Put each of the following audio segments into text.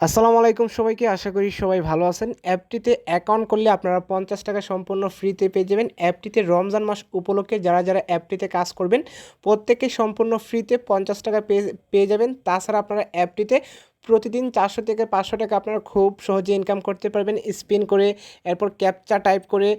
আসসালামু আলাইকুম সবাইকে, আশা করি সবাই ভালো আছেন। অ্যাপটিতে অ্যাকাউন্ট করলে আপনারা 50 টাকা সম্পূর্ণ ফ্রিতে পেয়ে যাবেন। অ্যাপটিতে রমজান মাস উপলক্ষে যারা অ্যাপটিতে কাজ করবেন প্রত্যেকে সম্পূর্ণ ফ্রিতে 50 টাকা পেয়ে যাবেন। তাছাড়া আপনারা অ্যাপটিতে প্রতিদিন 400 থেকে 500 টাকা আপনারা খুব সহজে ইনকাম করতে পারবেন স্পিন করে, এরপর ক্যাপচা টাইপ করে।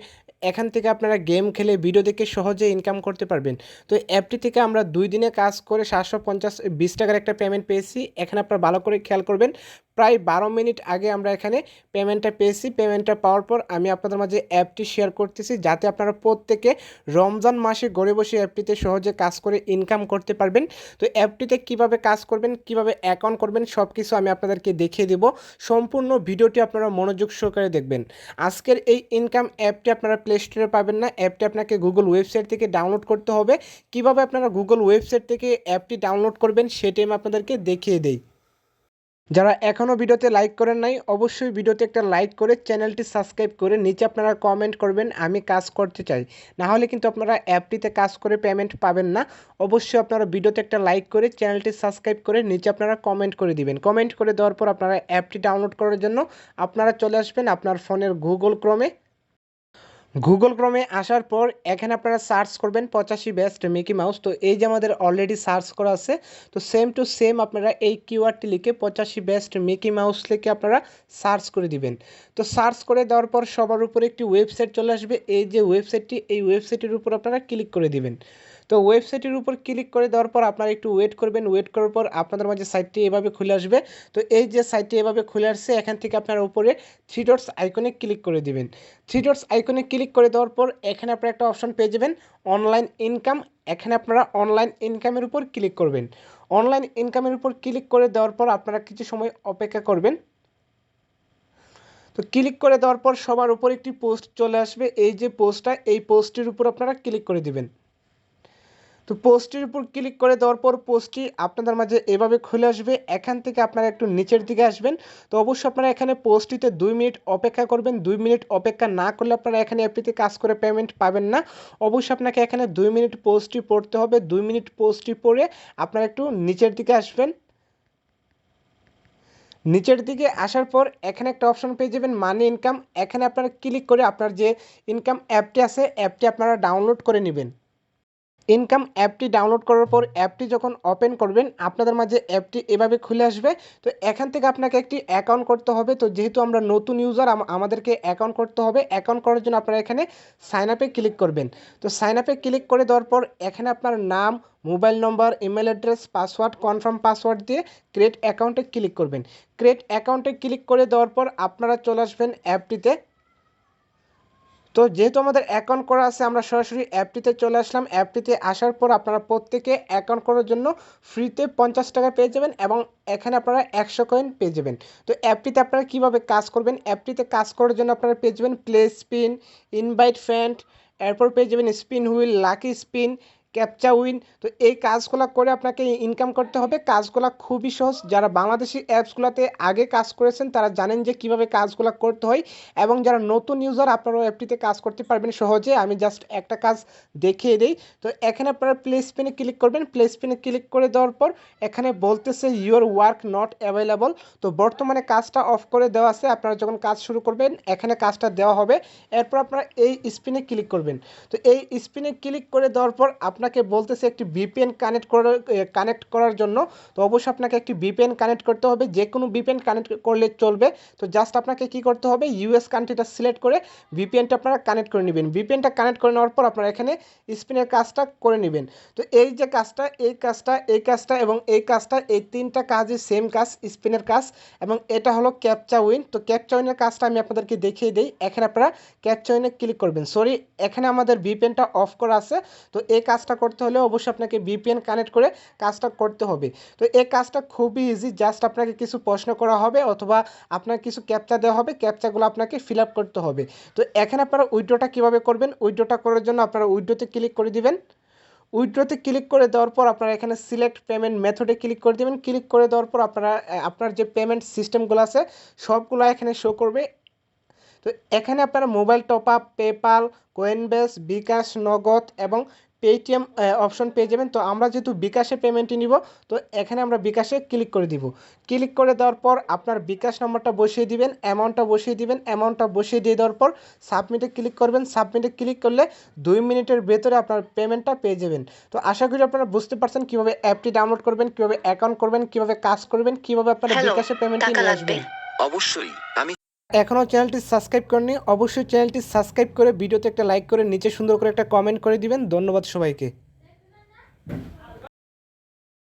এখান থেকে আপনারা গেম খেলে ভিডিও দেখে সহজে ইনকাম করতে পারবেন। তো অ্যাপটি থেকে আমরা 2 দিনে কাজ করে 720 টাকার একটা পেমেন্ট পেয়েছি। এখানে আপনারা ভালো করে খেয়াল করবেন, প্রায় 12 মিনিট আগে আমরা এখানে পেমেন্টটা পেয়েছি। পেমেন্টটা পাওয়ার পর আমি আপনাদের মাঝে অ্যাপটি শেয়ার করতেছি, যাতে আপনারা প্রত্যেকে রমজান মাসে ঘরে বসে অ্যাপটিতে সহজে কাজ করে ইনকাম করতে পারবেন। তো অ্যাপটিতে কিভাবে কাজ করবেন, কিভাবে অ্যাকাউন্ট করবেন, সব কিছু আমি আপনাদেরকে দেখিয়ে দেব। সম্পূর্ণ ভিডিওটি আপনারা মনোযোগ সহকারে দেখবেন। আজকের এই ইনকাম অ্যাপটি আপনারা প্লে স্টোরে পাবেন না, অ্যাপটি আপনাকে গুগল ওয়েবসাইট থেকে ডাউনলোড করতে হবে। কিভাবে আপনারা গুগল ওয়েবসাইট থেকে অ্যাপটি ডাউনলোড করবেন সেটি আমি আপনাদেরকে দেখিয়ে দেই। যারা এখনও ভিডিওতে লাইক করেন নাই, অবশ্যই ভিডিওতে একটা লাইক করে চ্যানেলটি সাবস্ক্রাইব করে নিচে আপনারা কমেন্ট করবেন আমি কাজ করতে চাই। না হলে কিন্তু আপনারা অ্যাপটিতে কাজ করে পেমেন্ট পাবেন না। অবশ্যই আপনারা ভিডিওতে একটা লাইক করে চ্যানেলটি সাবস্ক্রাইব করে নিচে আপনারা কমেন্ট করে দিবেন। কমেন্ট করে দেওয়ার পর আপনারা অ্যাপটি ডাউনলোড করার জন্য আপনারা চলে আসবেন আপনার ফোনের গুগল ক্রোমে আসার পর এখানে আপনারা সার্চ করবেন 85 বেস্ট মিকি মাউস। তো এই যে আমাদের অলরেডি সার্চ করা আছে, তো সেম টু সেম আপনারা এই কিওয়ার্ডটি লিখে 85 বেস্ট মিকি মাউস লিখে আপনারা সার্চ করে দিবেন। তো সার্চ করে দেওয়ার পর সবার উপরে একটি ওয়েবসাইট চলে আসবে। এই যে ওয়েবসাইটটি, এই ওয়েবসাইটের উপর আপনারা ক্লিক করে দিবেন। তো ওয়েবসাইটের উপর ক্লিক করে দেওয়ার পর আপনারা একটু ওয়েট করবেন। ওয়েট করার পর আপনাদের মাঝে সাইটটি এভাবে খুলে আসবে। তো এই যে সাইটটি এভাবে খুলে আসছে, এখান থেকে আপনারা উপরে 3 ডটস আইকনে ক্লিক করে দিবেন। 3 ডটস আইকনে ক্লিক করে দেওয়ার পর এখানে আপনারা একটা অপশন পেয়ে যাবেন অনলাইন ইনকাম। এখানে আপনারা অনলাইন ইনকামের উপর ক্লিক করবেন। অনলাইন ইনকামের উপর ক্লিক করে দেওয়ার পর আপনারা কিছু সময় অপেক্ষা করবেন। তো ক্লিক করে দেওয়ার পর সবার উপর একটি পোস্ট চলে আসবে। এই যে পোস্টটা, এই পোস্টের উপর আপনারা ক্লিক করে দিবেন। তো পোস্টের উপর ক্লিক করে দেওয়ার পর পোস্টটি আপনাদের মাঝে এভাবে খুলে আসবে। এখান থেকে আপনারা একটু নিচের দিকে আসবেন। তো অবশ্যই আপনারা এখানে পোস্টটিতে 2 মিনিট অপেক্ষা করবেন। 2 মিনিট অপেক্ষা না করলে আপনারা এখানে অ্যাপটিতে কাজ করে পেমেন্ট পাবেন না। অবশ্যই আপনাকে এখানে 2 মিনিট পোস্টটি পড়তে হবে। 2 মিনিট পোস্টটি পড়ে আপনারা একটু নিচের দিকে আসবেন। নিচের দিকে আসার পর এখানে একটা অপশন পেয়ে যাবেন মানি ইনকাম। এখানে আপনারা ক্লিক করে আপনার যে ইনকাম অ্যাপটি আছে অ্যাপটি আপনারা ডাউনলোড করে নেবেন। ইনকাম অ্যাপটি ডাউনলোড করার পর অ্যাপটি যখন ওপেন করবেন আপনাদের মাঝে অ্যাপটি এভাবে খুলে আসবে। তো এখান থেকে আপনাকে একটি অ্যাকাউন্ট করতে হবে। তো যেহেতু আমরা নতুন ইউজার, আমাদেরকে অ্যাকাউন্ট করতে হবে। অ্যাকাউন্ট করার জন্য আপনারা এখানে সাইন আপে ক্লিক করবেন। তো সাইন আপে ক্লিক করে দেওয়ার পর এখানে আপনার নাম, মোবাইল নম্বর, email address, password, confirm password দিয়ে ক্রিয়েট অ্যাকাউন্টে ক্লিক করবেন। ক্রিয়েট অ্যাকাউন্টে ক্লিক করে দেওয়ার পর আপনারা চলে আসবেন অ্যাপটিতে। তো যেহেতু আমাদের অ্যাকাউন্ট করা আছে আমরা সরাসরি অ্যাপটিতে চলে আসলাম। অ্যাপটিতে আসার পর আপনারা প্রত্যেকে অ্যাকাউন্ট করার জন্য ফ্রিতে 50 টাকা পেয়ে যাবেন এবং এখানে আপনারা 100 কয়েন পেয়ে যাবেন। তো অ্যাপটিতে আপনারা কীভাবে কাজ করবেন, অ্যাপটিতে কাজ করার জন্য আপনারা পেয়ে যাবেন প্লে স্পিন, ইনভাইট ফ্রেন্ড, এরপর পেয়ে যাবেন spin wheel, lucky spin, captcha win. তো এই কাজগুলো করে আপনাকে ইনকাম করতে হবে। কাজগুলো খুবই সহজ। যারা বাংলাদেশি অ্যাপসগুলোতে আগে কাজ করেছেন তারা জানেন যে কিভাবে কাজগুলো করতে হয়, এবং যারা নতুন ইউজার আপনারাও অ্যাপটিতে কাজ করতে পারবেন সহজে। আমি জাস্ট একটা কাজ দেখিয়ে দিই। তো এখানে আপনারা প্লে স্পিনে ক্লিক করবেন। প্লে স্পিনে ক্লিক করে দেওয়ার পর এখানে বলতেছে ইউর ওয়ার্ক নট অ্যাভেলেবল। তো বর্তমানে কাজটা অফ করে দেওয়া আছে। আপনারা যখন কাজ শুরু করবেন এখানে কাজটা দেওয়া হবে। এরপর আপনারা এই স্পিনে ক্লিক করবেন। তো এই স্পিনে ক্লিক করে দেওয়ার পর আপনাকে বলতেছে একটি ভিপিএন কানেক্ট করার জন্য। তো অবশ্যই আপনাকে একটি ভিপিএন কানেক্ট করতে হবে। যে কোনো ভিপিএন কানেক্ট করলে চলবে। তো জাস্ট আপনাকে কি করতে হবে, ইউএস কান্ট্রিটা সিলেক্ট করে ভিপিএনটা আপনারা কানেক্ট করে নেবেন। ভিপিএনটা কানেক্ট করে নেওয়ার পর আপনারা এখানে স্পিনের কাজটা করে নেবেন। তো এই যে কাজটা, এই কাজটা, এই কাজটা এবং এই কাজটা, এই তিনটা কাজই সেম কাজ, স্পিনের কাজ। এবং এটা হলো ক্যাপচা উইন। তো ক্যাপচা উইনের কাজটা আমি আপনাদেরকে দেখিয়ে দিই। এখানে আপনারা ক্যাপচা উইনে ক্লিক করবেন। সরি, এখানে আমাদের ভিপিএনটা অফ করা আছে। তো এই কাজটা করতে হলে অবশ্যই আপনাকে ভিপিএন কানেক্ট করে কাজটা করতে হবে। তো এই কাজটা খুবই ইজি। জাস্ট আপনাকে কিছু প্রশ্ন করা হবে অথবা আপনার কিছু ক্যাপচা দেওয়া হবে, ক্যাপচাগুলো আপনাকে ফিল আপ করতে হবে। তো এখানে আপনারা উইথড্রটা কীভাবে করবেন, উইথড্রটা করার জন্য আপনারা উইথড্রোতে ক্লিক করে দিবেন। উইথড্রোতে ক্লিক করে দেওয়ার পর আপনারা এখানে সিলেক্ট পেমেন্ট মেথডে ক্লিক করে দেবেন। ক্লিক করে দেওয়ার পর আপনারা আপনার যে পেমেন্ট সিস্টেমগুলো আছে সবগুলো এখানে শো করবে। তো এখানে আপনারা মোবাইল টপ আপ, পেপাল, কোয়েনবেস, বিকাশ, নগদ এবং পেটিএম অপশন পেয়ে যাবেন। তো আমরা যেহেতু বিকাশে পেমেন্টটি নিব, তো এখানে আমরা বিকাশে ক্লিক করে দিব। ক্লিক করে দেওয়ার পর আপনার বিকাশ নম্বরটা বসিয়ে দিবেন, অ্যামাউন্টটা বসিয়ে দিবেন। অ্যামাউন্টটা বসিয়ে দিয়ে দেওয়ার পর সাবমিটে ক্লিক করবেন। সাবমিটে ক্লিক করলে 2 মিনিটের ভেতরে আপনার পেমেন্টটা পেয়ে যাবেন। তো আশা করি আপনারা বুঝতে পারছেন কীভাবে অ্যাপটি ডাউনলোড করবেন, কীভাবে অ্যাকাউন্ট করবেন, কীভাবে কাজ করবেন, কীভাবে আপনারা বিকাশে পেমেন্টটি নিয়ে আসবেন। অবশ্যই আমি এখনও চ্যানেলটি সাবস্ক্রাইব করেননি, অবশ্যই চ্যানেলটি সাবস্ক্রাইব করে ভিডিওতে একটা লাইক করে নিচে সুন্দর করে একটা কমেন্ট করে দিবেন। ধন্যবাদ সবাইকে।